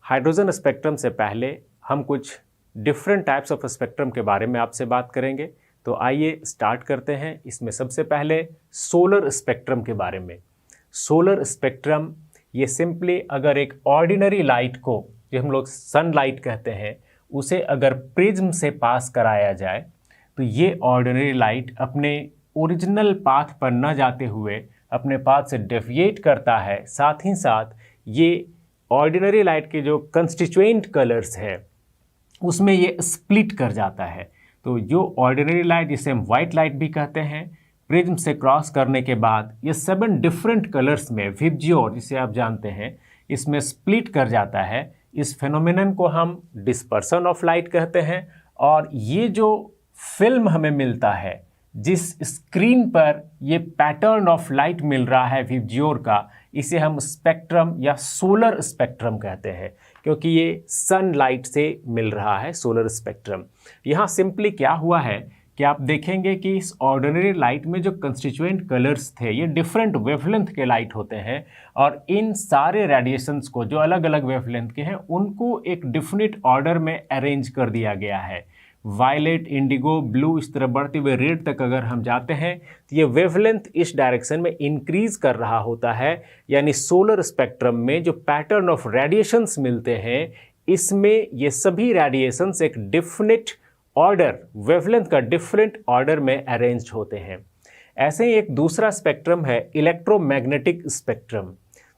Hydrogen spectrum से पहले हम कुछ डिफरेंट टाइप्स ऑफ स्पेक्ट्रम के बारे में आपसे बात करेंगे। तो आइए स्टार्ट करते हैं। इसमें सबसे पहले सोलर स्पेक्ट्रम के बारे में। सोलर स्पेक्ट्रम ये सिंपली अगर एक ऑर्डिनरी लाइट को, जो हम लोग सनलाइट कहते हैं, उसे अगर प्रिज्म से पास कराया जाए तो ये ऑर्डिनरी लाइट अपने ओरिजिनल पाथ पर न जाते हुए अपने पाथ से डेविएट करता है। साथ ही साथ ये ऑर्डिनरी लाइट के जो कंस्टिट्यूएंट कलर्स है उसमें ये स्प्लिट कर जाता है। तो जो ऑर्डिनरी लाइट, जिसे हम वाइट लाइट भी कहते हैं, प्रिज्म से क्रॉस करने के बाद ये 7 डिफरेंट कलर्स में विबजियोर, जिसे आप जानते हैं, इसमें स्प्लिट कर जाता है। इस फेनोमेनन को हम डिस्पर्सन ऑफ लाइट कहते हैं। और ये जो फिल्म हमें मिलता है, जिस स्क्रीन पर ये पैटर्न ऑफ लाइट मिल रहा है विबजियोर का, इसे हम स्पेक्ट्रम या सोलर स्पेक्ट्रम कहते हैं, क्योंकि ये सनलाइट से मिल रहा है सोलर स्पेक्ट्रम। यहाँ सिंपली क्या हुआ है कि आप देखेंगे कि इस ऑर्डिनरी लाइट में जो कंस्टिट्यूएंट कलर्स थे ये डिफरेंट वेवलेंथ के लाइट होते हैं, और इन सारे रेडिएशंस को जो अलग अलग वेवलेंथ के हैं उनको एक डिफिनिट ऑर्डर में अरेंज कर दिया गया है। वायलेट, इंडिगो, ब्लू, इस तरह बढ़ते हुए रेड तक अगर हम जाते हैं तो ये वेवलेंथ इस डायरेक्शन में इंक्रीज कर रहा होता है। यानी सोलर स्पेक्ट्रम में जो पैटर्न ऑफ रेडिएशंस मिलते हैं, इसमें ये सभी रेडिएशंस एक डिफिनिट ऑर्डर, वेवलेंथ का डिफरेंट ऑर्डर में अरेंज्ड होते हैं। ऐसे ही एक दूसरा स्पेक्ट्रम है इलेक्ट्रोमैग्नेटिक स्पेक्ट्रम।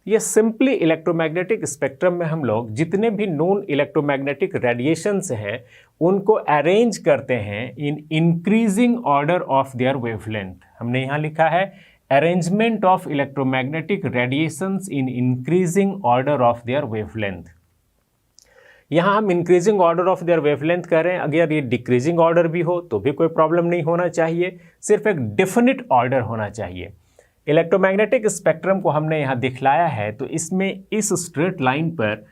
ये सिंपली इलेक्ट्रोमैग्नेटिक स्पेक्ट्रम में हम लोग जितने भी नोन इलेक्ट्रोमैग्नेटिक रेडिएशंस हैं उनको अरेंज करते हैं in increasing order of their wavelength. हमने यहाँ लिखा है arrangement of electromagnetic radiations in increasing order of their wavelength. यहाँ हम increasing order of their wavelength कर रहे हैं। अगर ये डिक्रीजिंग ऑर्डर भी हो तो भी कोई प्रॉब्लम नहीं होना चाहिए, सिर्फ एक डेफिनिट ऑर्डर होना चाहिए। इलेक्ट्रोमैग्नेटिक स्पेक्ट्रम को हमने यहाँ दिखलाया है, तो इसमें इस स्ट्रेट लाइन पर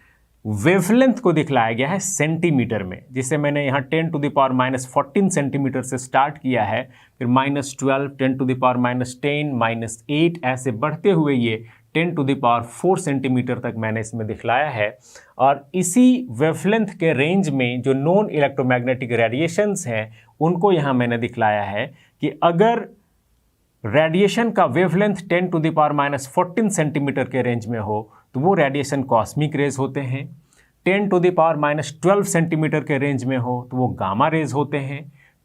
वेवलेंथ को दिखलाया गया है सेंटीमीटर में, जिसे मैंने यहाँ 10⁻⁻14 सेंटीमीटर से स्टार्ट किया है, फिर -12, 10⁻10, -8, ऐसे बढ़ते हुए ये 10⁴ सेंटीमीटर तक मैंने इसमें दिखलाया है। और इसी वेवलेंथ के रेंज में जो नॉन इलेक्ट्रोमैग्नेटिक रेडिएशंस हैं उनको यहाँ मैंने दिखलाया है कि अगर रेडिएशन का वेवलेंथ 10⁻14 सेंटीमीटर के रेंज में हो तो वो रेडिएशन कॉस्मिक रेज होते हैं। 10⁻12 सेंटीमीटर के रेंज में हो तो वो गामा रेज होते हैं।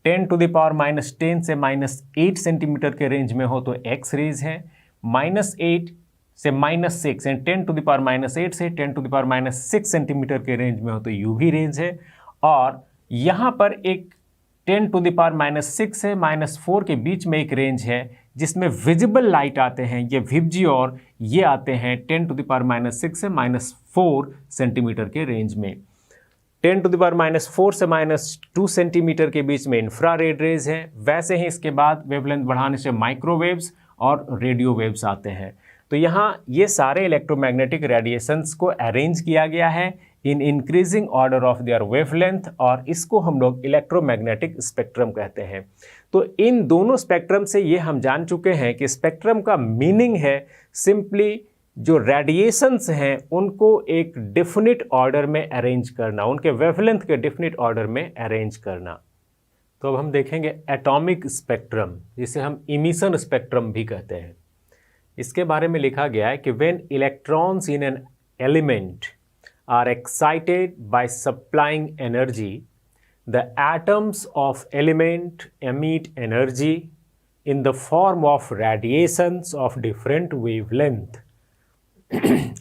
10⁻10 से -8 सेंटीमीटर के रेंज में हो तो एक्स रेज है। -8 से -6 यानी 10⁻8 से 10⁻6 सेंटीमीटर के रेंज में हो तो यूवी रेंज है। और यहाँ पर एक 10⁻6 से -4 के बीच में एक रेंज है जिसमें विजिबल लाइट आते हैं, ये विबजियोर, ये आते हैं 10⁻6 से -4 सेंटीमीटर के रेंज में। 10⁻4 से -2 सेंटीमीटर के बीच में इंफ्रारेड रेज है। वैसे ही इसके बाद वेवलेंथ बढ़ाने से माइक्रोवेव्स और रेडियो वेव्स आते हैं। तो यहाँ ये सारे इलेक्ट्रोमैग्नेटिक रेडिएशंस को अरेंज किया गया है in increasing order of their wavelength, और इसको हम लोग इलेक्ट्रोमैग्नेटिक स्पेक्ट्रम कहते हैं। तो इन दोनों स्पेक्ट्रम से ये हम जान चुके हैं कि स्पेक्ट्रम का मीनिंग है सिंपली जो रेडिएशंस हैं उनको एक डेफिनिट ऑर्डर में अरेंज करना, उनके वेवलेंथ के डेफिनिट ऑर्डर में अरेंज करना। तो अब हम देखेंगे एटॉमिक स्पेक्ट्रम, जिसे हम इमिशन स्पेक्ट्रम भी कहते हैं। इसके बारे में लिखा गया है कि when electrons in an element are excited by supplying energy, the atoms of element emit energy in the form of radiations of different wavelength.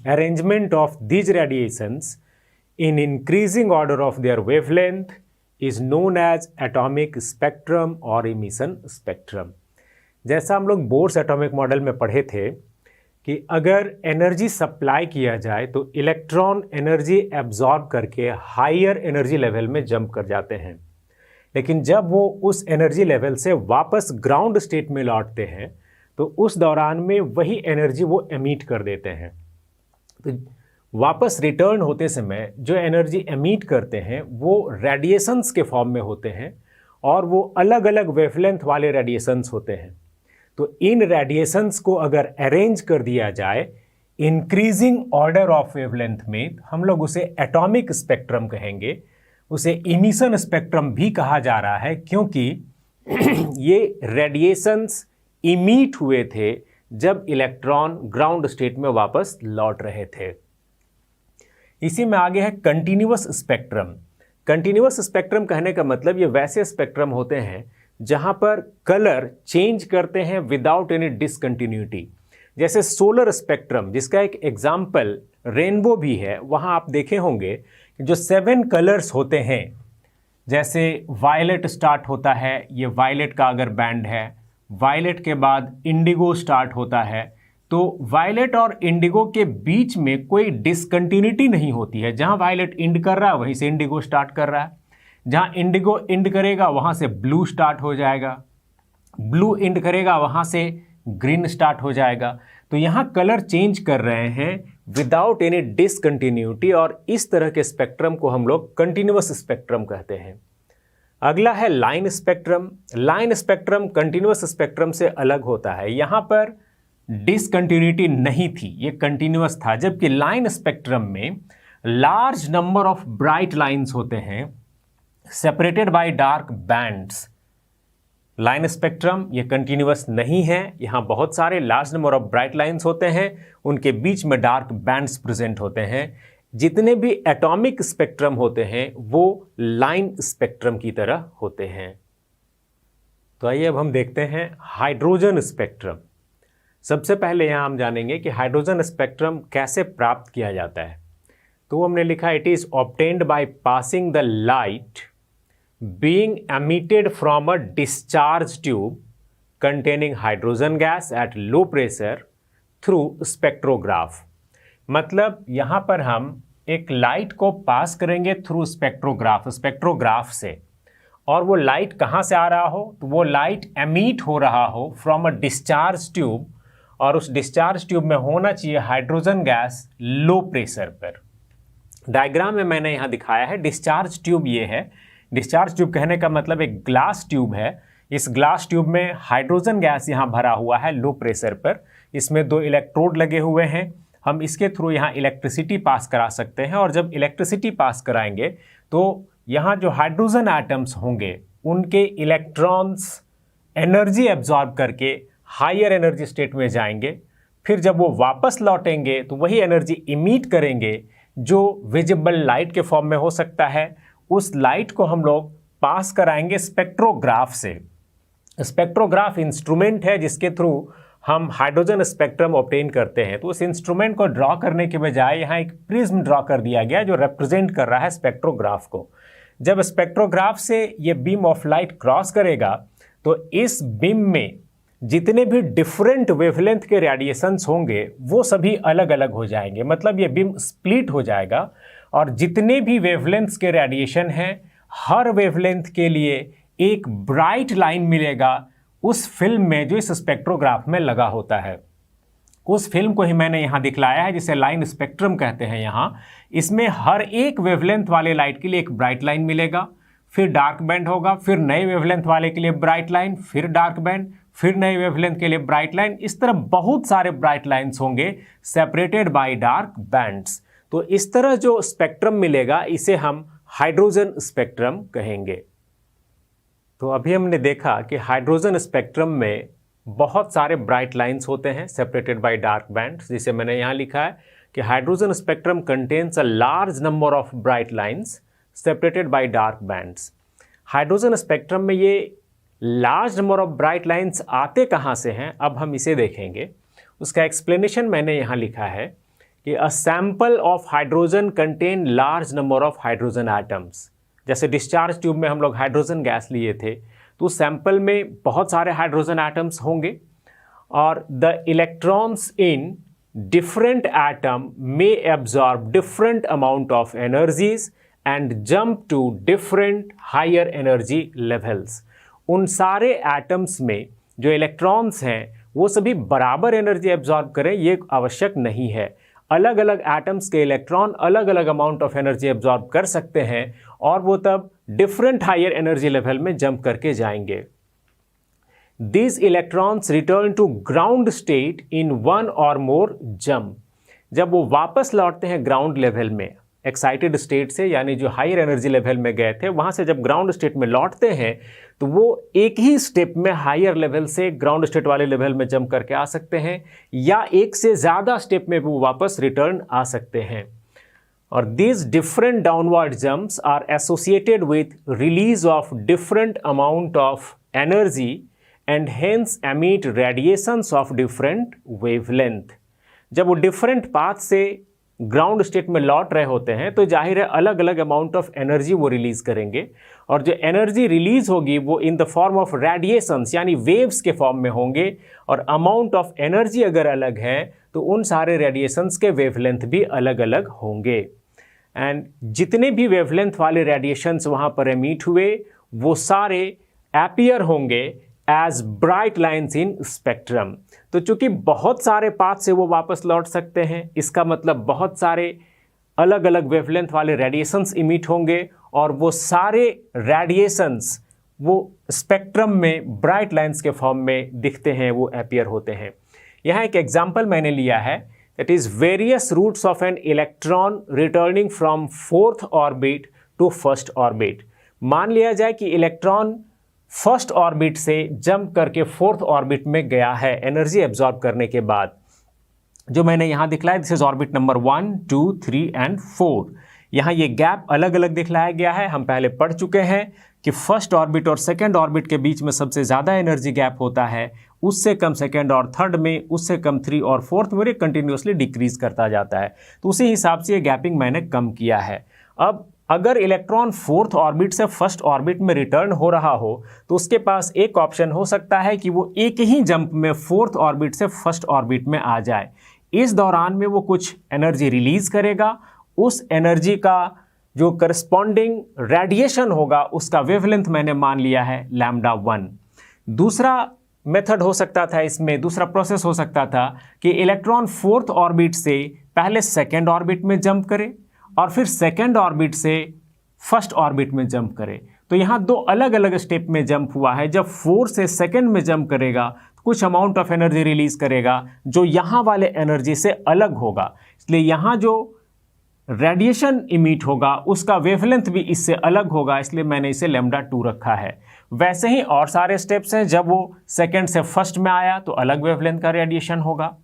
Arrangement of these radiations in increasing order of their wavelength is known as atomic spectrum or emission spectrum. जैसा हम लोग Bohr's atomic model में पढ़े थे कि अगर energy supply किया जाए तो इलेक्ट्रॉन एनर्जी एब्जॉर्ब करके हायर एनर्जी लेवल में जंप कर जाते हैं, लेकिन जब वो उस एनर्जी लेवल से वापस ग्राउंड स्टेट में लौटते हैं तो उस दौरान में वही एनर्जी वो एमिट कर देते हैं। तो वापस रिटर्न होते समय जो एनर्जी एमिट करते हैं वो रेडिएशंस के फॉर्म में होते हैं, और वो अलग अलग वेवलेंथ वाले रेडिएशंस होते हैं। तो इन रेडिएशंस को अगर अरेंज कर दिया जाए इंक्रीजिंग ऑर्डर ऑफ वेवलेंथ में हम लोग उसे एटॉमिक स्पेक्ट्रम कहेंगे। उसे इमिशन स्पेक्ट्रम भी कहा जा रहा है क्योंकि ये रेडिएशंस इमिट हुए थे जब इलेक्ट्रॉन ग्राउंड स्टेट में वापस लौट रहे थे। इसी में आगे है कंटिन्यूअस स्पेक्ट्रम। कंटिन्यूअस स्पेक्ट्रम कहने का मतलब ये वैसे स्पेक्ट्रम होते हैं जहां पर कलर चेंज करते हैं विदाउट एनी डिसकंटिन्यूटी। जैसे सोलर स्पेक्ट्रम, जिसका एक एग्जाम्पल रेनबो भी है, वहां आप देखे होंगे जो 7 कलर्स होते हैं, जैसे वायलेट स्टार्ट होता है, ये वायलेट का अगर बैंड है, वायलेट के बाद इंडिगो स्टार्ट होता है, तो वायलेट और इंडिगो के बीच में कोई डिसकंटिन्यूटी नहीं होती है। जहां वायलेट इंड कर रहा है वहीं से इंडिगो स्टार्ट कर रहा है, जहां इंडिगो इंड करेगा वहां से ब्लू स्टार्ट हो जाएगा, ब्लू इंड करेगा वहां से ग्रीन स्टार्ट हो जाएगा। तो यहां कलर चेंज कर रहे हैं विदाउट एनी डिसकंटिन्यूटी, और इस तरह के स्पेक्ट्रम को हम लोग कंटिन्यूअस स्पेक्ट्रम कहते हैं। अगला है line spectrum. Line spectrum continuous spectrum से अलग होता है। यहां पर डिसकंटिन्यूटी नहीं थी, ये कंटिन्यूअस था। जबकि लाइन स्पेक्ट्रम में large number of bright lines होते हैं separated by dark bands. Line spectrum ये कंटिन्यूअस नहीं है, यहां बहुत सारे large number of bright lines होते हैं, उनके बीच में डार्क बैंड्स प्रेजेंट होते हैं। जितने भी एटॉमिक स्पेक्ट्रम होते हैं वो लाइन स्पेक्ट्रम की तरह होते हैं। तो आइए अब हम देखते हैं हाइड्रोजन स्पेक्ट्रम। सबसे पहले यहाँ हम जानेंगे कि हाइड्रोजन स्पेक्ट्रम कैसे प्राप्त किया जाता है। तो हमने लिखा it is obtained by passing the light being emitted from a discharge tube containing hydrogen gas at low pressure through spectrograph. मतलब यहाँ पर हम एक लाइट को पास करेंगे थ्रू स्पेक्ट्रोग्राफ से, और वो लाइट कहाँ से आ रहा हो, तो वो लाइट एमिट हो रहा हो फ्रॉम अ डिस्चार्ज ट्यूब, और उस डिस्चार्ज ट्यूब में होना चाहिए हाइड्रोजन गैस लो प्रेशर पर। डायग्राम में मैंने यहाँ दिखाया है डिस्चार्ज ट्यूब ये है। डिस्चार्ज ट्यूब कहने का मतलब एक ग्लास ट्यूब है। इस ग्लास ट्यूब में हाइड्रोजन गैस यहाँ भरा हुआ है लो प्रेशर पर। इसमें 2 इलेक्ट्रोड लगे हुए हैं। हम इसके थ्रू यहाँ इलेक्ट्रिसिटी पास करा सकते हैं, और जब इलेक्ट्रिसिटी पास कराएंगे तो यहाँ जो हाइड्रोजन एटम्स होंगे उनके इलेक्ट्रॉन्स एनर्जी एब्जॉर्ब करके हायर एनर्जी स्टेट में जाएंगे। फिर जब वो वापस लौटेंगे तो वही एनर्जी इमिट करेंगे जो विजिबल लाइट के फॉर्म में हो सकता है। उस लाइट को हम लोग पास कराएंगे स्पेक्ट्रोग्राफ से। स्पेक्ट्रोग्राफ इंस्ट्रूमेंट है जिसके थ्रू हम हाइड्रोजन स्पेक्ट्रम ऑब्टेन करते हैं। तो उस इंस्ट्रूमेंट को ड्रॉ करने के बजाय यहाँ एक प्रिज्म ड्रॉ कर दिया गया जो रिप्रेजेंट कर रहा है स्पेक्ट्रोग्राफ को। जब स्पेक्ट्रोग्राफ से ये बीम ऑफ लाइट क्रॉस करेगा तो इस बीम में जितने भी डिफरेंट वेवलेंथ के रेडिएशंस होंगे वो सभी अलग अलग हो जाएंगे। मतलब ये बीम स्प्लिट हो जाएगा, और जितने भी वेवलेंथ्स के रेडिएशन हैं हर वेवलेंथ के लिए एक ब्राइट लाइन मिलेगा उस फिल्म में जो इस स्पेक्ट्रोग्राफ में लगा होता है। उस फिल्म को ही मैंने यहाँ दिखलाया है जिसे लाइन स्पेक्ट्रम कहते हैं। यहाँ इसमें हर एक वेवलेंथ वाले लाइट के लिए एक ब्राइट लाइन मिलेगा, फिर डार्क बैंड होगा, फिर नए वेवलेंथ वाले के लिए ब्राइट लाइन, फिर डार्क बैंड, फिर नए वेवलेंथ के लिए ब्राइट लाइन। इस तरह बहुत सारे ब्राइट लाइन्स होंगे सेपरेटेड बाय डार्क बैंड्स। तो इस तरह जो स्पेक्ट्रम मिलेगा इसे हम हाइड्रोजन स्पेक्ट्रम कहेंगे। तो अभी हमने देखा कि हाइड्रोजन स्पेक्ट्रम में बहुत सारे ब्राइट लाइन्स होते हैं सेपरेटेड बाय डार्क बैंड्स, जिसे मैंने यहाँ लिखा है कि hydrogen spectrum contains a large number of bright lines separated by dark bands. Hydrogen spectrum में ये large number of bright lines आते कहाँ से हैं, अब हम इसे देखेंगे। उसका एक्सप्लेनेशन मैंने यहाँ लिखा है कि a sample of hydrogen contain large number of hydrogen atoms. जैसे डिस्चार्ज ट्यूब में हम लोग हाइड्रोजन गैस लिए थे तो उस सैंपल में बहुत सारे हाइड्रोजन एटम्स होंगे, और the electrons in different atom may absorb different amount of energies and jump to different higher energy levels. उन सारे एटम्स में जो इलेक्ट्रॉन्स हैं वो सभी बराबर एनर्जी एब्जॉर्ब करें ये आवश्यक नहीं है। अलग अलग एटम्स के इलेक्ट्रॉन अलग अलग अमाउंट ऑफ एनर्जी एब्जॉर्ब कर सकते हैं, और वो तब डिफरेंट हायर एनर्जी लेवल में जंप करके जाएंगे। These electrons return to ground state in one or more jump। जब वो वापस लौटते हैं ग्राउंड लेवल में एक्साइटेड स्टेट से, यानी जो हायर एनर्जी लेवल में गए थे वहाँ से जब ग्राउंड स्टेट में लौटते हैं तो वो एक ही स्टेप में हायर लेवल से ग्राउंड स्टेट वाले लेवल में जंप करके आ सकते हैं, या एक से ज़्यादा स्टेप में वो वापस रिटर्न आ सकते हैं। और these different downward jumps are associated with release of different amount of energy and hence emit radiations of different wavelength। जब वो different path से ग्राउंड स्टेट में लौट रहे होते हैं तो जाहिर है अलग अलग अमाउंट ऑफ एनर्जी वो रिलीज करेंगे, और जो एनर्जी रिलीज होगी वो in the form of radiations यानी वेव्स के फॉर्म में होंगे, और अमाउंट ऑफ एनर्जी अगर अलग है तो उन सारे रेडिएशंस के वेवलेंथ भी अलग अलग होंगे। एंड जितने भी वेवलेंथ वाले रेडिएशंस वहाँ पर एमिट हुए वो सारे अपीयर होंगे as bright lines in spectrum. तो चूंकि बहुत सारे पाथ से वो वापस लौट सकते हैं, इसका मतलब बहुत सारे अलग अलग वेवलेंथ वाले रेडिएशंस इमिट होंगे, और वो सारे रेडिएशंस वो स्पेक्ट्रम में ब्राइट लाइन्स के फॉर्म में दिखते हैं, वो अपीयर होते हैं। यहाँ एक एग्जाम्पल मैंने लिया है, that is various routes of an electron returning from fourth orbit to first orbit. मान लिया जाए कि इलेक्ट्रॉन फर्स्ट ऑर्बिट से जंप करके फोर्थ ऑर्बिट में गया है एनर्जी एब्जॉर्ब करने के बाद। जो मैंने यहाँ दिखलाया this is orbit number 1, 2, 3 and 4। यहाँ ये गैप अलग अलग दिखलाया गया है। हम पहले पढ़ चुके हैं कि फर्स्ट ऑर्बिट और सेकेंड ऑर्बिट के बीच में सबसे ज़्यादा एनर्जी गैप होता है, उससे कम सेकेंड और थर्ड में, उससे कम 3 और 4th में, कंटिन्यूसली डिक्रीज करता जाता है। तो उसी हिसाब से ये गैपिंग मैंने कम किया है। अब अगर इलेक्ट्रॉन फोर्थ ऑर्बिट से फर्स्ट ऑर्बिट में रिटर्न हो रहा हो तो उसके पास एक ऑप्शन हो सकता है कि वो एक ही जंप में फोर्थ ऑर्बिट से फर्स्ट ऑर्बिट में आ जाए। इस दौरान में वो कुछ एनर्जी रिलीज करेगा, उस एनर्जी का जो करस्पॉन्डिंग रेडिएशन होगा उसका वेवलेंथ मैंने मान लिया है λ1। दूसरा मेथड हो सकता था, इसमें दूसरा प्रोसेस हो सकता था कि इलेक्ट्रॉन फोर्थ ऑर्बिट से पहले सेकेंड ऑर्बिट में जंप करे और फिर सेकेंड ऑर्बिट से फर्स्ट ऑर्बिट में जंप करे। तो यहाँ दो अलग अलग स्टेप में जंप हुआ है। जब 4 से सेकेंड में जंप करेगा तो कुछ अमाउंट ऑफ एनर्जी रिलीज करेगा जो यहाँ वाले एनर्जी से अलग होगा, इसलिए यहाँ जो रेडिएशन इमिट होगा उसका वेवलेंथ भी इससे अलग होगा, इसलिए मैंने इसे λ2 रखा है। वैसे ही और सारे स्टेप्स हैं, जब वो सेकेंड से फर्स्ट में आया तो अलग वेवलेंथ का रेडिएशन होगा।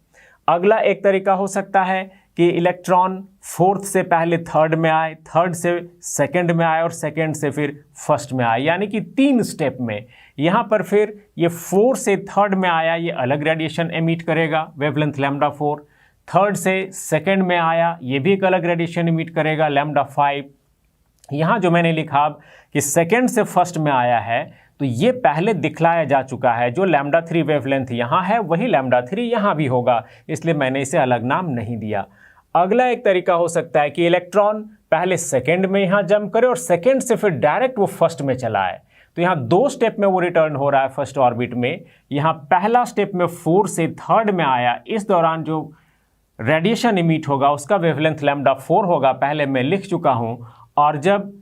अगला एक तरीका हो सकता है कि इलेक्ट्रॉन फोर्थ से पहले थर्ड में आए, थर्ड से सेकंड में आए और सेकंड से फिर फर्स्ट में आए, यानी कि 3 स्टेप में। यहाँ पर फिर ये 4 से थर्ड में आया, ये अलग रेडिएशन एमिट करेगा, वेवलेंथ λ4। थर्ड से सेकंड में आया, ये भी एक अलग रेडिएशन इमिट करेगा, λ5। यहाँ जो मैंने लिखा कि सेकंड से फर्स्ट में आया है तो ये पहले दिखलाया जा चुका है, जो λ3 वेवलेंथ यहाँ है वही λ3 यहाँ भी होगा, इसलिए मैंने इसे अलग नाम नहीं दिया। अगला एक तरीका हो सकता है कि इलेक्ट्रॉन पहले सेकंड में यहाँ जंप करे और सेकंड से फिर डायरेक्ट वो फर्स्ट में चला आए। तो यहाँ 2 स्टेप में वो रिटर्न हो रहा है फर्स्ट ऑर्बिट में। यहाँ पहला स्टेप में 4 से थर्ड में आया, इस दौरान जो रेडिएशन इमिट होगा उसका वेवलेंथ λ4 होगा, पहले मैं लिख चुका हूँ। और जब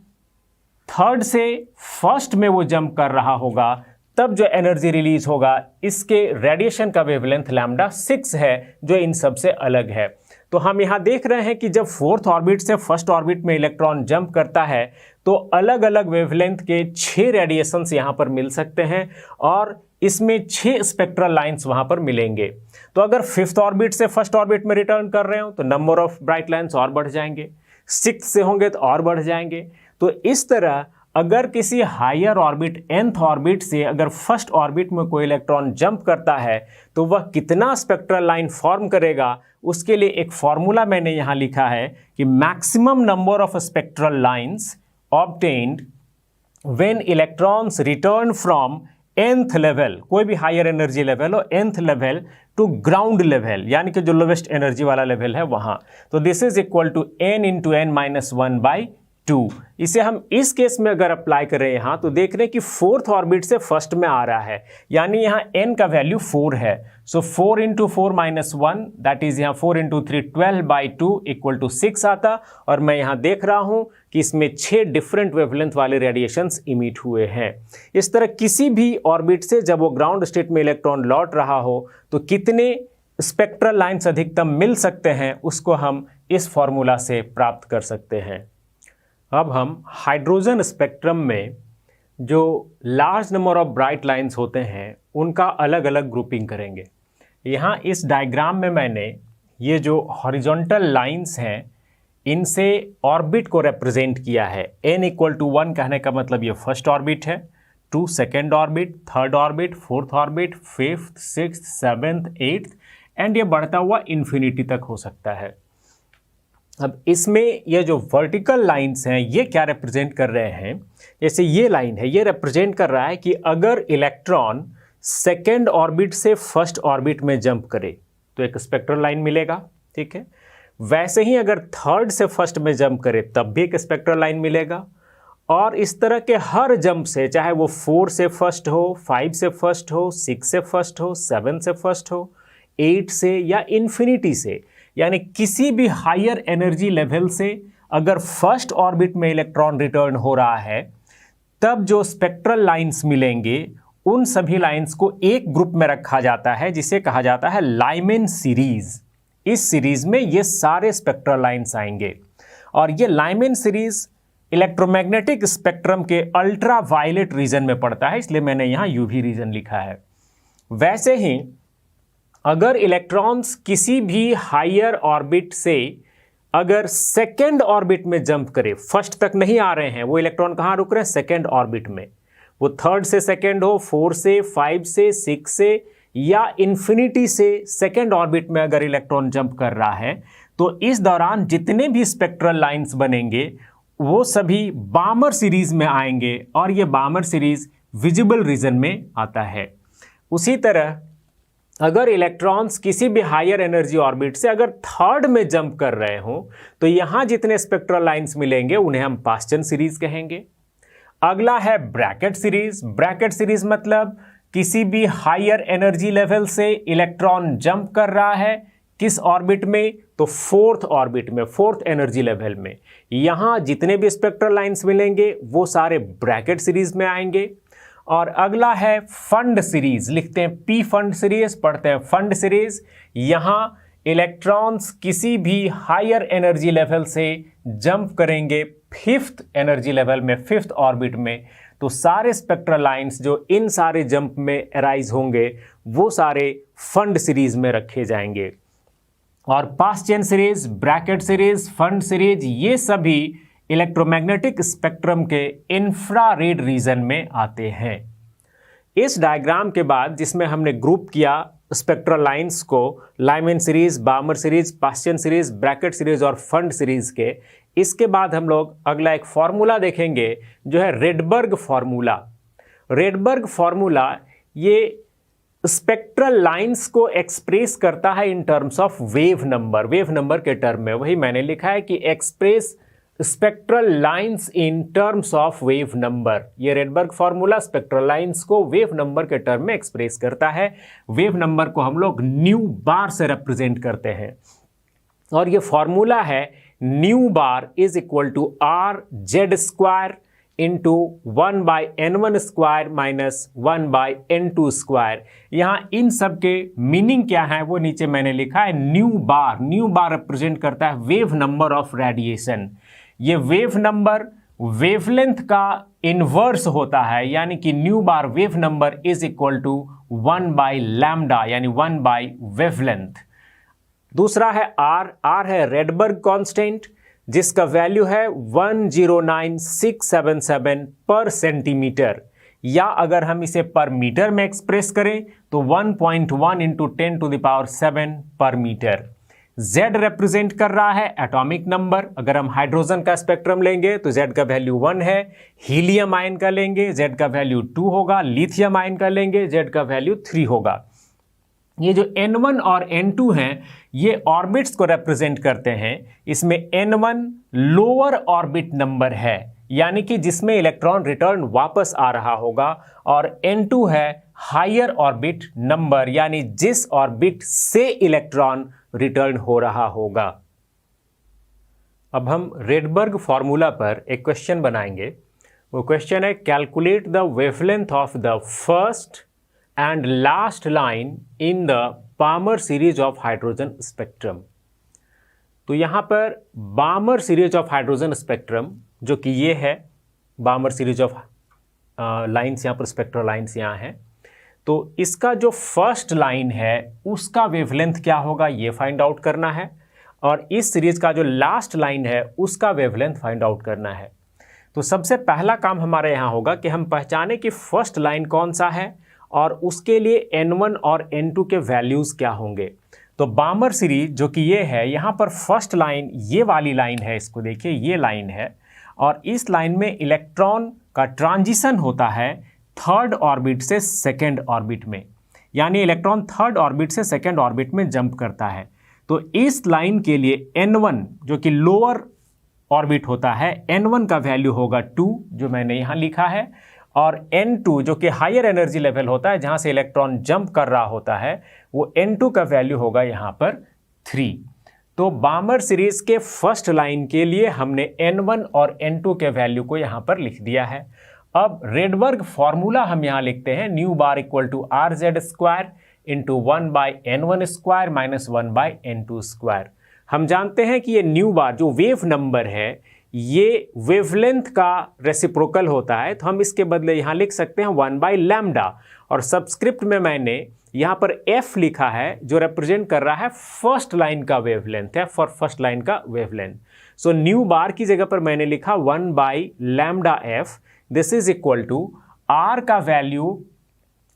थर्ड से फर्स्ट में वो जंप कर रहा होगा तब जो एनर्जी रिलीज होगा इसके रेडिएशन का वेवलेंथ λ6 है, जो इन सब से अलग है। तो हम यहाँ देख रहे हैं कि जब फोर्थ ऑर्बिट से फर्स्ट ऑर्बिट में इलेक्ट्रॉन जंप करता है तो अलग अलग वेवलेंथ के 6 रेडिएशंस यहाँ पर मिल सकते हैं और इसमें 6 स्पेक्ट्रल लाइंस वहाँ पर मिलेंगे। तो अगर फिफ्थ ऑर्बिट से फर्स्ट ऑर्बिट में रिटर्न कर रहे हो तो नंबर ऑफ ब्राइट लाइंस और बढ़ जाएंगे, 6th से होंगे तो और बढ़ जाएंगे। तो इस तरह अगर किसी हायर ऑर्बिट nth ऑर्बिट से अगर फर्स्ट ऑर्बिट में कोई इलेक्ट्रॉन जंप करता है तो वह कितना स्पेक्ट्रल लाइन फॉर्म करेगा, उसके लिए एक फॉर्मूला मैंने यहाँ लिखा है कि maximum number of spectral lines obtained when electrons return from nth level, कोई भी हायर एनर्जी लेवल हो, nth level to ground level, यानी कि जो लोवेस्ट एनर्जी वाला लेवल है वहाँ। तो this is equal to n into n-1/2। इसे हम इस केस में अगर अप्लाई करें यहाँ तो देख रहे हैं कि फोर्थ ऑर्बिट से फर्स्ट में आ रहा है, यानी यहाँ n का वैल्यू 4 है। सो 4 इंटू 4 माइनस 1 दैट इज यहाँ 4 इंटू 3 12/2 इक्वल टू 6 आता। और मैं यहाँ देख रहा हूँ कि इसमें 6 डिफरेंट वेवलेंथ वाले रेडिएशंस इमिट हुए हैं। इस तरह किसी भी ऑर्बिट से जब वो ग्राउंड स्टेट में इलेक्ट्रॉन लौट रहा हो तो कितने स्पेक्ट्रल लाइंस अधिकतम मिल सकते हैं उसको हम इस फॉर्मूला से प्राप्त कर सकते हैं। अब हम हाइड्रोजन स्पेक्ट्रम में जो large number of bright lines होते हैं उनका अलग अलग ग्रुपिंग करेंगे। यहाँ इस डायग्राम में मैंने ये जो हॉरिजॉन्टल लाइंस हैं इनसे ऑर्बिट को रिप्रेजेंट किया है। n = 1 कहने का मतलब ये फर्स्ट ऑर्बिट है, 2 second orbit, third orbit, fourth orbit, fifth, sixth, seventh, eighth and ये बढ़ता हुआ इन्फिनिटी तक हो सकता है। अब इसमें ये जो वर्टिकल लाइंस हैं ये क्या रिप्रेजेंट कर रहे हैं, जैसे ये लाइन है ये रिप्रेजेंट कर रहा है कि अगर इलेक्ट्रॉन सेकेंड ऑर्बिट से फर्स्ट ऑर्बिट में जंप करे तो एक स्पेक्ट्रल लाइन मिलेगा, ठीक है। वैसे ही अगर थर्ड से फर्स्ट में जंप करे तब भी एक स्पेक्ट्रल लाइन मिलेगा, और इस तरह के हर जंप से, चाहे वो 4 से फर्स्ट हो, 5 से फर्स्ट हो, 6 से फर्स्ट हो, 7 से फर्स्ट हो, 8 से या इन्फिनिटी से, यानी किसी भी हायर एनर्जी लेवल से अगर फर्स्ट ऑर्बिट में इलेक्ट्रॉन रिटर्न हो रहा है तब जो स्पेक्ट्रल लाइंस मिलेंगे उन सभी लाइंस को एक ग्रुप में रखा जाता है जिसे कहा जाता है लाइमेन सीरीज। इस सीरीज में ये सारे स्पेक्ट्रल लाइंस आएंगे और ये लाइमेन सीरीज इलेक्ट्रोमैग्नेटिक स्पेक्ट्रम के अल्ट्रा वायलेट रीजन में पड़ता है, इसलिए मैंने यहाँ यूवी रीजन लिखा है। वैसे ही अगर इलेक्ट्रॉन्स किसी भी हायर ऑर्बिट से अगर सेकेंड ऑर्बिट में जंप करे, फर्स्ट तक नहीं आ रहे हैं, वो इलेक्ट्रॉन कहाँ रुक रहे हैं, सेकेंड ऑर्बिट में, वो थर्ड से सेकेंड हो, 4 से, 5 से, 6 से या इन्फिनिटी से सेकेंड ऑर्बिट में अगर इलेक्ट्रॉन जंप कर रहा है तो इस दौरान जितने भी स्पेक्ट्रल लाइंस बनेंगे वो सभी बामर सीरीज में आएंगे और ये बामर सीरीज विजिबल रीजन में आता है। उसी तरह अगर इलेक्ट्रॉन्स किसी भी हायर एनर्जी ऑर्बिट से अगर थर्ड में जंप कर रहे हों तो यहाँ जितने स्पेक्ट्रल लाइंस मिलेंगे उन्हें हम पास्चन सीरीज कहेंगे। अगला है ब्रैकेट सीरीज। ब्रैकेट सीरीज मतलब किसी भी हायर एनर्जी लेवल से इलेक्ट्रॉन जंप कर रहा है, किस ऑर्बिट में, तो फोर्थ ऑर्बिट में, फोर्थ एनर्जी लेवल में। यहाँ जितने भी स्पेक्ट्रल लाइंस मिलेंगे वो सारे ब्रैकेट सीरीज में आएंगे। और अगला है फंड सीरीज, लिखते हैं पी फंड सीरीज, पढ़ते हैं फंड सीरीज। यहाँ इलेक्ट्रॉन्स किसी भी हायर एनर्जी लेवल से जंप करेंगे फिफ्थ एनर्जी लेवल में, फिफ्थ ऑर्बिट में, तो सारे स्पेक्ट्रल लाइंस जो इन सारे जंप में अराइज होंगे वो सारे फंड सीरीज में रखे जाएंगे। और Paschen series, Brackett series, fund series ये सभी इलेक्ट्रोमैग्नेटिक स्पेक्ट्रम के इंफ्रारेड रीजन में आते हैं। इस डायग्राम के बाद जिसमें हमने ग्रुप किया स्पेक्ट्रल लाइंस को Lyman series, बामर series, Paschen series, Brackett series और फंड सीरीज के, इसके बाद हम लोग अगला एक फॉर्मूला देखेंगे जो है रेडबर्ग फॉर्मूला। रेडबर्ग फॉर्मूला ये स्पेक्ट्रल लाइंस को एक्सप्रेस करता है in terms of wave number, wave number के टर्म में। वही मैंने लिखा है कि express spectral lines in terms of wave number. ये रेडबर्ग फॉर्मूला स्पेक्ट्रल लाइंस को वेव नंबर के टर्म में एक्सप्रेस करता है। वेव नंबर को हम लोग न्यू बार से रिप्रेजेंट करते हैं और ये फॉर्मूला है new bar is equal to R Z square into 1/n1 square minus 1/n2 square. यहाँ इन सब के मीनिंग क्या है वो नीचे मैंने लिखा है। New bar, new bar represent करता है वेव नंबर ऑफ रेडिएशन। ये वेव नंबर वेवलेंथ का इनवर्स होता है, यानी कि new bar wave number is equal to 1/लैम्डा यानी 1/वेवलेंथ। दूसरा है आर, आर है रेडबर्ग कांस्टेंट जिसका वैल्यू है 109677 पर सेंटीमीटर, या अगर हम इसे पर मीटर में एक्सप्रेस करें तो 1.1 × 10⁷ पर मीटर। Z रिप्रेजेंट कर रहा है एटॉमिक नंबर। अगर हम हाइड्रोजन का स्पेक्ट्रम लेंगे तो Z का वैल्यू 1 है, हीलियम आयन का लेंगे Z का वैल्यू 2 होगा, लिथियम आयन का लेंगे Z का वैल्यू 3 होगा। ये जो N1 और N2 हैं ये ऑर्बिट्स को रिप्रेजेंट करते हैं। इसमें N1 लोअर ऑर्बिट नंबर है, यानी कि जिसमें इलेक्ट्रॉन रिटर्न वापस आ रहा होगा, और N2 है हायर ऑर्बिट नंबर, यानी जिस ऑर्बिट से इलेक्ट्रॉन रिटर्न हो रहा होगा। अब हम रेडबर्ग फॉर्मूला पर एक क्वेश्चन बनाएंगे। वो क्वेश्चन है calculate the wavelength of the first and last line in the बामर series of hydrogen spectrum. तो यहाँ पर बामर सीरीज ऑफ हाइड्रोजन स्पेक्ट्रम जो कि ये है बामर सीरीज ऑफ लाइन्स, यहाँ पर स्पेक्ट्रल लाइन्स यहाँ हैं। तो इसका जो फर्स्ट लाइन है उसका वेवलेंथ क्या होगा ये फाइंड आउट करना है, और इस सीरीज का जो लास्ट लाइन है उसका वेवलेंथ फाइंड आउट करना है। तो सबसे पहला काम हमारे यहाँ होगा कि हम पहचाने कि फर्स्ट लाइन कौन सा है और उसके लिए N1 और N2 के वैल्यूज़ क्या होंगे। तो बामर सीरीज जो कि ये है, यहाँ पर फर्स्ट लाइन ये वाली लाइन है, इसको देखिए ये लाइन है, और इस लाइन में इलेक्ट्रॉन का ट्रांजिशन होता है थर्ड ऑर्बिट से सेकेंड ऑर्बिट में, यानी इलेक्ट्रॉन थर्ड ऑर्बिट से सेकेंड ऑर्बिट में जंप करता है। तो इस लाइन के लिए N1 जो कि लोअर ऑर्बिट होता है, N1 का वैल्यू होगा 2 जो मैंने यहाँ लिखा है, और N2 जो कि हायर एनर्जी लेवल होता है जहाँ से इलेक्ट्रॉन जंप कर रहा होता है, वो N2 का वैल्यू होगा यहाँ पर 3। तो बामर सीरीज के फर्स्ट लाइन के लिए हमने N1 और N2 के वैल्यू को यहाँ पर लिख दिया है। अब रेडबर्ग फॉर्मूला हम यहाँ लिखते हैं, nu bar equal to RZ square into 1/N1 square minus 1/N2 square. हम जानते हैं कि ये न्यू बार जो वेव नंबर है ये वेवलेंथ का रेसिप्रोकल होता है, तो हम इसके बदले यहाँ लिख सकते हैं 1/λ, और सबस्क्रिप्ट में मैंने यहाँ पर F लिखा है जो रिप्रेजेंट कर रहा है फर्स्ट लाइन का वेवलेंथ है, फॉर फर्स्ट लाइन का वेवलेंथ। सो न्यू बार की जगह पर मैंने लिखा 1/λF। This is equal to R का वैल्यू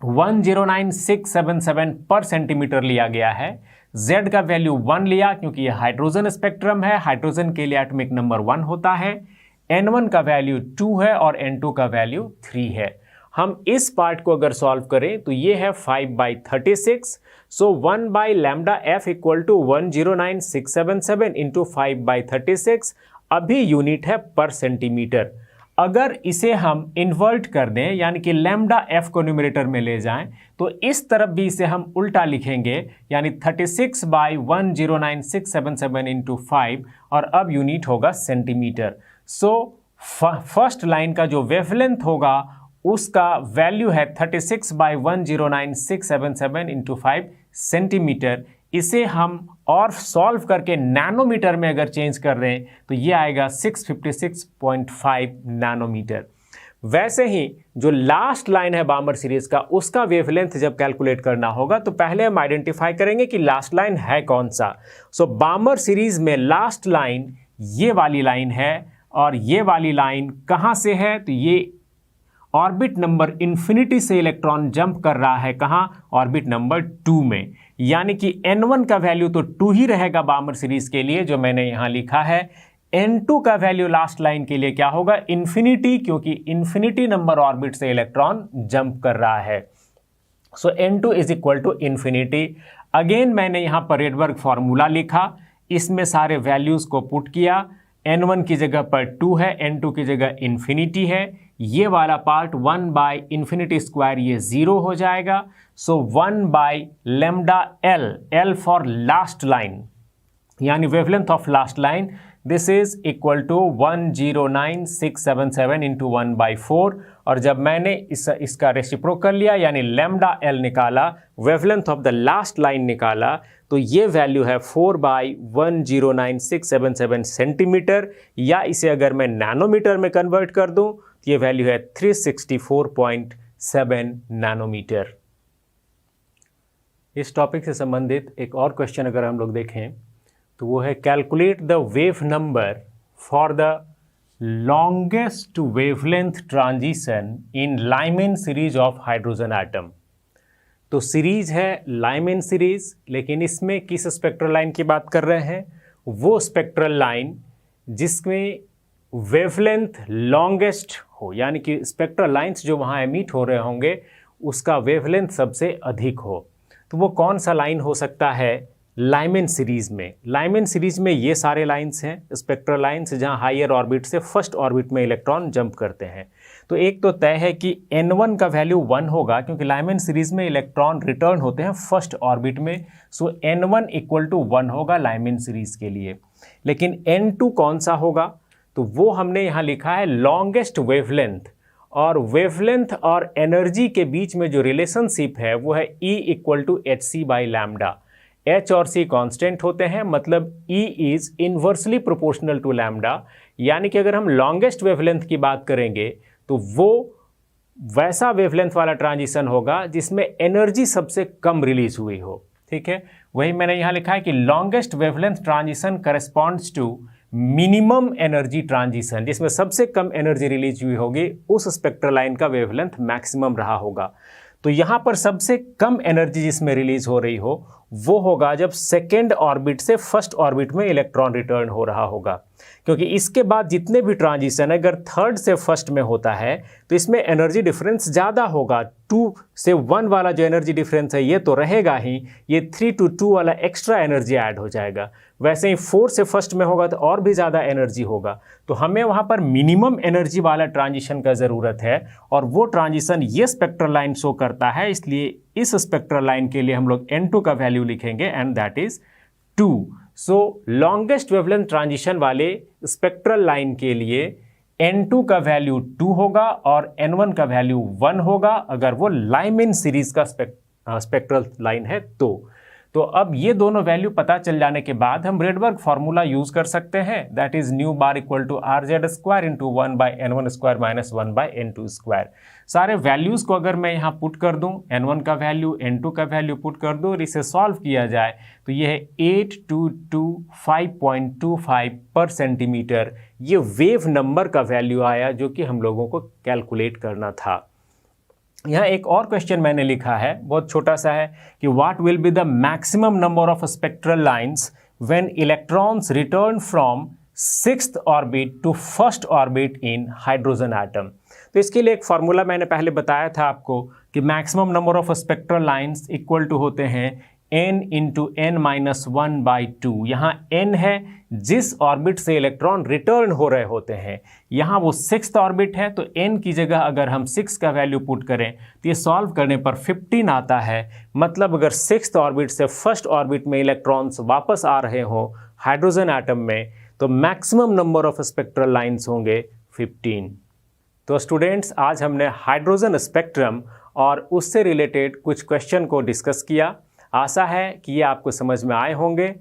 109677 पर सेंटीमीटर लिया गया है, Z का वैल्यू 1 लिया क्योंकि ये हाइड्रोजन स्पेक्ट्रम है, हाइड्रोजन के लिए एटॉमिक नंबर 1 होता है, N1 का वैल्यू 2 है और N2 का वैल्यू 3 है। हम इस पार्ट को अगर सॉल्व करें तो ये है 5/36, सो 1/λF इक्वल टू 109677 इंटू 5/36, अभी यूनिट है पर सेंटीमीटर। अगर इसे हम इन्वर्ट कर दें यानी कि λF को न्यूमरेटर में ले जाएं तो इस तरफ भी इसे हम उल्टा लिखेंगे, यानी 36/109677 इंटू 5, और अब यूनिट होगा सेंटीमीटर। सो फर्स्ट लाइन का जो वेवलेंथ होगा उसका वैल्यू है 36/109677 इंटू 5 सेंटीमीटर। इसे हम और सॉल्व करके नैनोमीटर में अगर चेंज कर रहे हैं तो ये आएगा 656.5 नैनोमीटर। वैसे ही जो लास्ट लाइन है बामर सीरीज का उसका वेवलेंथ जब कैलकुलेट करना होगा तो पहले हम आइडेंटिफाई करेंगे कि लास्ट लाइन है कौन सा। सो बामर सीरीज में लास्ट लाइन ये वाली लाइन है, और ये वाली लाइन कहाँ से है, तो ये ऑर्बिट नंबर इन्फिनिटी से इलेक्ट्रॉन जंप कर रहा है, कहाँ, ऑर्बिट नंबर 2 में, यानी कि N1 का वैल्यू तो 2 ही रहेगा बामर सीरीज के लिए जो मैंने यहाँ लिखा है। N2 का वैल्यू लास्ट लाइन के लिए क्या होगा, इन्फिनिटी, क्योंकि इन्फिनिटी नंबर ऑर्बिट से इलेक्ट्रॉन जंप कर रहा है। So N2 is equal to infinity. Again मैंने यहाँ पर रेडबर्ग फॉर्मूला लिखा, इसमें सारे वैल्यूज को पुट किया, N1 की जगह पर 2 है, N2 की जगह इन्फिनिटी है, ये वाला पार्ट 1/∞ स्क्वायर ये 0 हो जाएगा। So 1/λL, L for last line, यानी wavelength of last line, this is equal to 109677 into 1/4, और जब मैंने इसका रेसिप्रोकल लिया यानी λL निकाला, wavelength of the last line निकाला, तो ये वैल्यू है 4/109677 सेंटीमीटर, या इसे अगर मैं नैनोमीटर में कन्वर्ट कर दूं तो ये वैल्यू है 364.7 नैनोमीटर। इस टॉपिक से संबंधित एक और क्वेश्चन अगर हम लोग देखें तो वो है calculate the wave number for the longest wavelength transition in Lyman series of hydrogen atom. तो सीरीज है लाइमैन सीरीज, लेकिन इसमें किस स्पेक्ट्रल लाइन की बात कर रहे हैं, वो स्पेक्ट्रल लाइन जिसमें वेवलेंथ लॉन्गेस्ट हो, यानी कि स्पेक्ट्रल लाइन्स जो वहाँ एमिट हो रहे होंगे उसका वेवलेंथ सबसे अधिक हो। तो वो कौन सा लाइन हो सकता है लाइमैन सीरीज में। लाइमैन सीरीज में ये सारे लाइन्स हैं, स्पेक्ट्रल लाइन्स जहाँ हायर ऑर्बिट से फर्स्ट ऑर्बिट में इलेक्ट्रॉन जंप करते हैं। तो एक तो तय है कि N1 का वैल्यू 1 होगा, क्योंकि लाइमैन सीरीज में इलेक्ट्रॉन रिटर्न होते हैं फर्स्ट ऑर्बिट में, सो N1 इक्वल टू 1 होगा लाइमैन सीरीज के लिए। लेकिन N2 कौन सा होगा, तो वो हमने यहाँ लिखा है लॉन्गेस्ट वेवलेंथ और वेवलेंथ और एनर्जी के बीच में जो रिलेशनशिप है वो है E equal to H C by lambda. H और C कांस्टेंट होते हैं, मतलब E is inversely proportional to lambda. यानी कि अगर हम लॉन्गेस्ट वेवलेंथ की बात करेंगे तो वो वैसा वेवलेंथ वाला ट्रांजिशन होगा जिसमें एनर्जी सबसे कम रिलीज हुई हो। ठीक है, वही मैंने यहाँ लिखा है कि longest wavelength transition corresponds to minimum energy transition, जिसमें सबसे कम एनर्जी रिलीज हुई होगी उस स्पेक्ट्रल लाइन का वेवलेंथ मैक्सिमम रहा होगा। तो यहाँ पर सबसे कम एनर्जी जिसमें रिलीज हो रही हो वो होगा जब सेकेंड ऑर्बिट से फर्स्ट ऑर्बिट में इलेक्ट्रॉन रिटर्न हो रहा होगा, क्योंकि इसके बाद जितने भी ट्रांजिशन अगर थर्ड से फर्स्ट में होता है तो इसमें एनर्जी डिफरेंस ज़्यादा होगा। 2 से 1 वाला जो एनर्जी डिफरेंस है ये तो रहेगा ही, ये 3 to 2 वाला एक्स्ट्रा एनर्जी ऐड हो जाएगा। वैसे ही 4 से फर्स्ट में होगा तो और भी ज़्यादा एनर्जी होगा। तो हमें वहाँ पर मिनिमम एनर्जी वाला ट्रांजिशन का ज़रूरत है, और वो ट्रांजिशन ये स्पेक्ट्रल लाइन शो करता है। इसलिए इस स्पेक्ट्रल लाइन के लिए हम लोग N2 का वैल्यू लिखेंगे and that is 2। So longest wavelength transition वाले स्पेक्ट्रल लाइन के लिए N2 का वैल्यू 2 होगा और N1 का वैल्यू 1 होगा, अगर वो लाइमिन सीरीज का स्पेक्ट्रल लाइन है तो अब ये दोनों वैल्यू पता चल जाने के बाद हम रेडबर्ग फार्मूला यूज कर सकते हैं, that is nu bar equal to R Z square into 1 by N1 square minus 1 by N2 square. सारे वैल्यूज को अगर मैं यहाँ पुट कर दूं, N1 का वैल्यू N2 का वैल्यू पुट कर दूं और इसे सॉल्व किया जाए तो ये है 8225.25 पर सेंटीमीटर। ये वेव नंबर का वैल्यू आया जो कि हम लोगों को कैलकुलेट करना था। यहाँ एक और क्वेश्चन मैंने लिखा है, बहुत छोटा सा है, कि what will be the maximum number of spectral lines when electrons return from 6th orbit to first orbit in hydrogen atom. तो इसके लिए एक फार्मूला मैंने पहले बताया था आपको कि maximum number of spectral lines equal to होते हैं n इंटू n माइनस 1/2। यहाँ n है जिस ऑर्बिट से इलेक्ट्रॉन रिटर्न हो रहे होते हैं, यहाँ वो 6th ऑर्बिट है तो n की जगह अगर हम 6 का वैल्यू पुट करें तो ये सॉल्व करने पर 15 आता है। मतलब अगर 6th ऑर्बिट से फर्स्ट ऑर्बिट में इलेक्ट्रॉन्स वापस आ रहे हों हाइड्रोजन एटम में तो maximum number of spectral lines होंगे 15। तो स्टूडेंट्स, आज हमने हाइड्रोजन स्पेक्ट्रम और उससे रिलेटेड कुछ क्वेश्चन को डिस्कस किया। आशा है कि ये आपको समझ में आए होंगे।